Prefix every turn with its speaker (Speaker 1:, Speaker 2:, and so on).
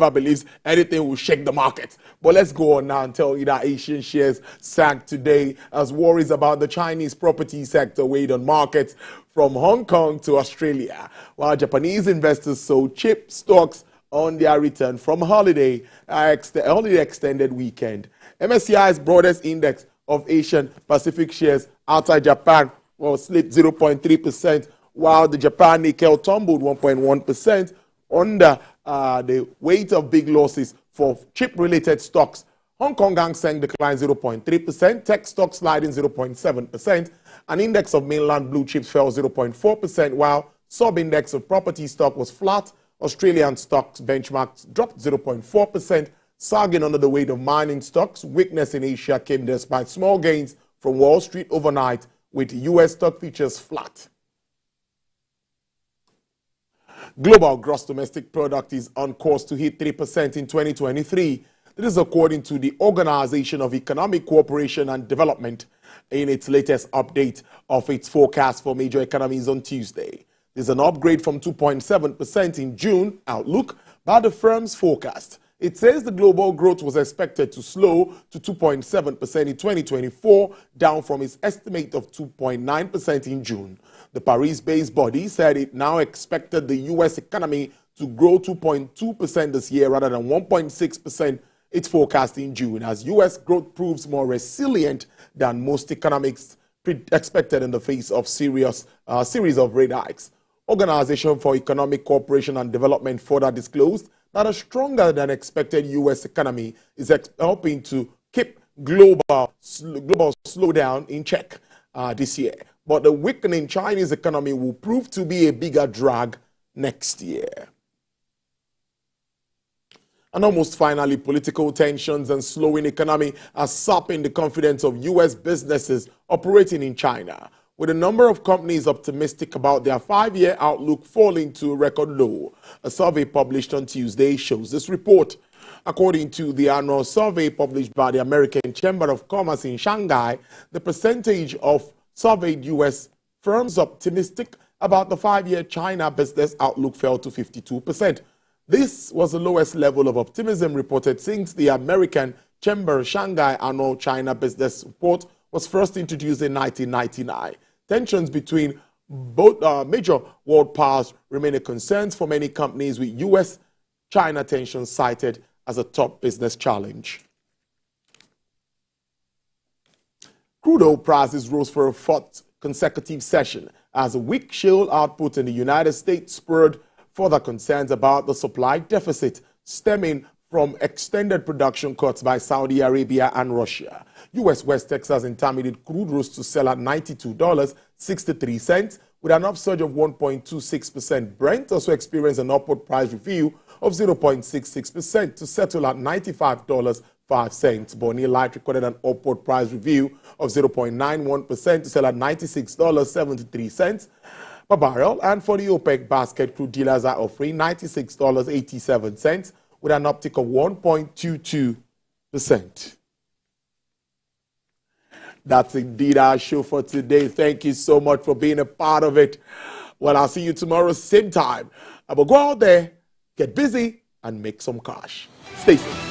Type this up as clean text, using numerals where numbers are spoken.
Speaker 1: believes anything will shake the market. But let's go on now and tell you that Asian shares sank today as worries about the Chinese property sector weighed on markets from Hong Kong to Australia, while Japanese investors sold cheap stocks on their return from holiday extended weekend. MSCI's broadest index of Asian Pacific shares outside Japan slipped 0.3%, while the Japan Nikkei tumbled 1.1% under the weight of big losses for chip-related stocks. Hong Kong and Seng declined 0.3%, tech stocks sliding 0.7%, an index of mainland blue chips fell 0.4%, while subindex of property stock was flat. Australian stocks benchmarks dropped 0.4%, sagging under the weight of mining stocks. Weakness in Asia came despite small gains from Wall Street overnight, with U.S. stock futures flat. Global gross domestic product is on course to hit 3% in 2023. This is according to the Organization of Economic Cooperation and Development in its latest update of its forecast for major economies on Tuesday. This is an upgrade from 2.7% in June outlook by the firm's forecast. It says the global growth was expected to slow to 2.7% in 2024, down from its estimate of 2.9% in June. The Paris-based body said it now expected the U.S. economy to grow 2.2% this year rather than 1.6% its forecast in June, as U.S. growth proves more resilient than most economists expected in the face of series of rate hikes. Organization for Economic Cooperation and Development further disclosed that a stronger than expected U.S. economy is helping to keep global slowdown in check this year. But the weakening Chinese economy will prove to be a bigger drag next year. And almost finally, political tensions and slowing economy are sapping the confidence of U.S. businesses operating in China, with a number of companies optimistic about their 5-year outlook falling to a record low. A survey published on Tuesday shows this report. According to the annual survey published by the American Chamber of Commerce in Shanghai, the percentage of surveyed U.S. firms optimistic about the 5-year China business outlook fell to 52%. This was the lowest level of optimism reported since the American Chamber Shanghai Annual China Business Report was first introduced in 1999. Tensions between both major world powers remain a concern for many companies, with U.S.-China tensions cited as a top business challenge. Crude oil prices rose for a fourth consecutive session as a weak shale output in the United States spurred further concerns about the supply deficit stemming from extended production cuts by Saudi Arabia and Russia. U.S. West Texas Intermediate crude rose to sell at $92.63, with an upsurge of 1.26%. Brent also experienced an upward price review of 0.66% to settle at $95.05. Bonnie Light recorded an upward price review of 0.91% to sell at $96.73 per barrel. And for the OPEC basket, crude dealers are offering $96.87 with an uptick of 1.22%. That's indeed our show for today. Thank you so much for being a part of it. Well, I'll see you tomorrow, same time. I will go out there, get busy, and make some cash. Stay safe.